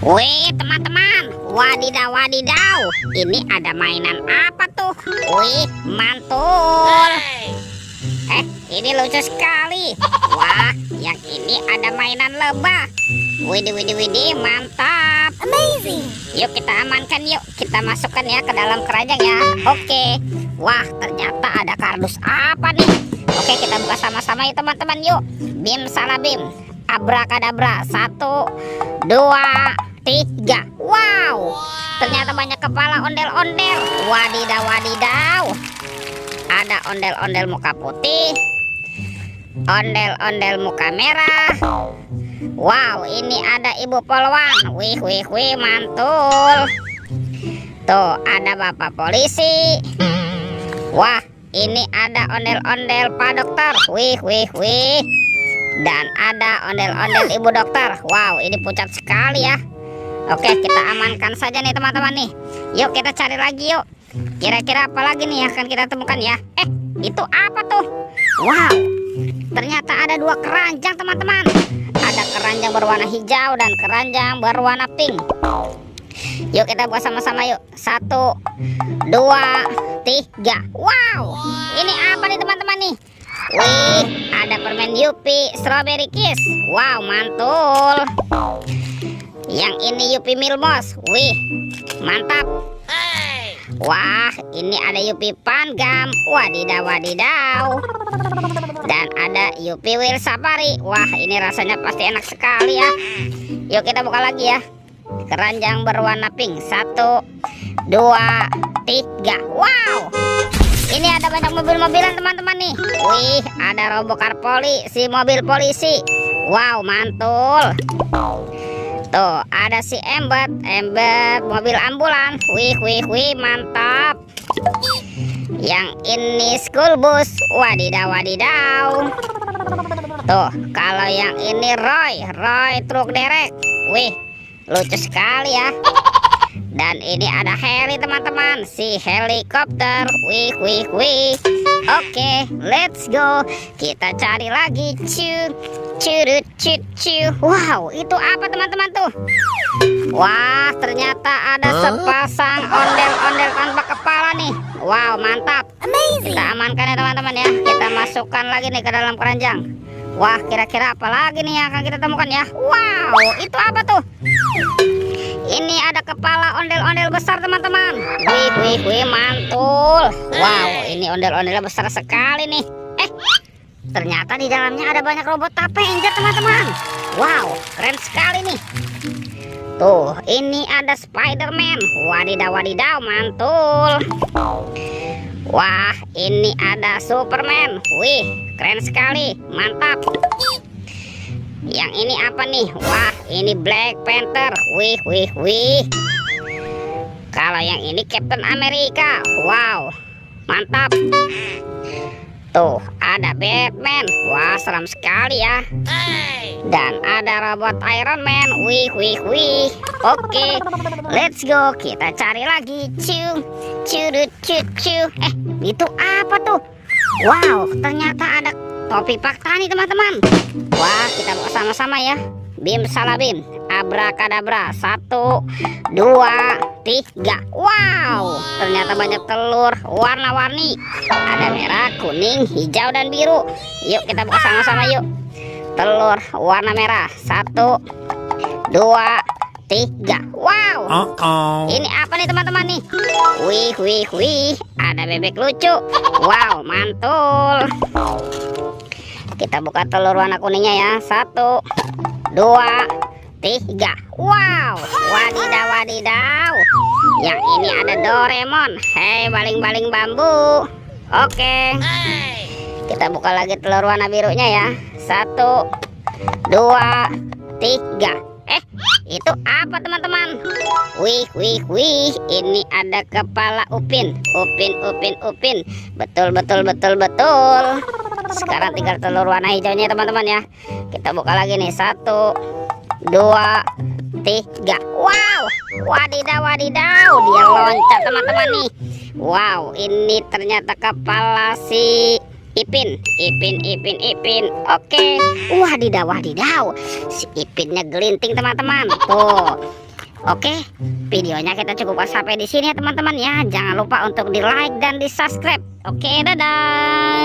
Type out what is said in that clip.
Wih teman-teman, wadidaw wadidaw, ini ada mainan apa tuh? Wih mantul. Ini lucu sekali. Wah, yang ini ada mainan lebah. Widih widih widih, mantap. Amazing. Yuk kita amankan, yuk kita masukkan ya ke dalam keranjang ya. Oke. Wah, ternyata ada kardus apa nih? Oke, kita buka sama-sama ya teman-teman, yuk. Bim salabim, abrakadabra, 1, 2, 3. Wow, ternyata banyak kepala ondel-ondel. Wadidaw wadidaw. Ada ondel-ondel muka putih, ondel-ondel muka merah. Wow, ini ada ibu polwan. Wih wih wih, mantul. Tuh ada bapak polisi. Wah, ini ada ondel-ondel pak dokter. Wih wih wih. Dan ada ondel-ondel ibu dokter. Wow, ini pucat sekali ya. Oke, kita amankan saja nih teman-teman nih. Yuk kita cari lagi yuk. Kira-kira apa lagi nih yang akan kita temukan ya? Itu apa tuh? Wow, ternyata ada 2 keranjang teman-teman. Ada keranjang berwarna hijau dan keranjang berwarna pink. Yuk kita buka sama-sama yuk. 1, 2, 3. Wow, ini apa nih teman-teman nih? Wih, ada permen Yupi Strawberry Kiss. Wow, mantul. Yang ini Yupi Milmos. Wih, mantap. Wah, ini ada Yupi Pangam. Wadidaw wadidaw. Dan ada Yupi Will Safari. Wah, ini rasanya pasti enak sekali ya. Yuk kita buka lagi ya. Keranjang berwarna pink. 1, 2, 3. Wow, ini ada banyak mobil-mobilan teman-teman nih. Wih, ada Robocar Poli, si mobil polisi. Wow, mantul. Tuh ada si Embet mobil ambulan. Wih wih wih, mantap. Yang ini school bus. Wadidaw wadidaw. Tuh kalau yang ini Roy truk derek. Wih, lucu sekali ya. Dan ini ada heli teman-teman, si helikopter. Wih wih wih. Oke, let's go. Kita cari lagi. Wow, itu apa teman-teman tuh? Wah, ternyata ada sepasang ondel-ondel tanpa kepala nih. Wow, mantap. Amazing. Kita amankan ya teman-teman ya. Kita masukkan lagi nih ke dalam keranjang. Wah, kira-kira apa lagi nih yang akan kita temukan ya? Wow, itu apa tuh? Ini ada kepala ondel-ondel besar teman-teman. Wih wih wih, mantul. Wow, ini ondel-ondelnya besar sekali nih. Ternyata di dalamnya ada banyak robot Avenger teman-teman. Wow, keren sekali nih. Tuh, ini ada Spider-Man. Wadidaw wadidaw, mantul. Wah, ini ada Superman. Wih, keren sekali, mantap. Yang ini apa nih? Wah, ini Black Panther. Wih wih wih. Kalau yang ini Captain America. Wow, mantap. Tuh ada Batman. Wah, seram sekali ya. Dan ada robot Iron Man. Wih wih wih. Oke, let's go. Kita cari lagi. Itu apa tuh? Wow, ternyata ada topi Pak Tani teman-teman. Wah, kita buka sama-sama ya. Bim salabim, abrakadabra, 1, 2, 3. Wow, ternyata banyak telur warna-warni. Ada merah, kuning, hijau, dan biru. Yuk kita buka sama-sama yuk. Telur warna merah. 1, 2, 3. Wow, ini apa nih teman-teman nih? Wih wih wih, ada bebek lucu. Wow, mantul. Kita buka telur warna kuningnya ya. 1, 2, 3. Wow, wadidaw wadidaw. Yang ini ada Doraemon. Hei, baling-baling bambu. Oke, kita buka lagi telur warna birunya ya. 1, 2, 3. Itu apa teman-teman? Wih wih wih, ini ada kepala Upin. Upin. Betul. Sekarang tinggal telur warna hijaunya teman-teman ya. Kita buka lagi nih. 1, 2, 3. Wow, wadidaw wadidaw, dia loncat teman-teman nih. Wow, ini ternyata kepala si Ipin. Oke. Wadidaw wadidaw, si Ipinnya gelinting teman-teman. Tuh, Oke, videonya kita cukup sampai di sini ya teman-teman ya. Jangan lupa untuk di like dan di subscribe. Oke, dadah.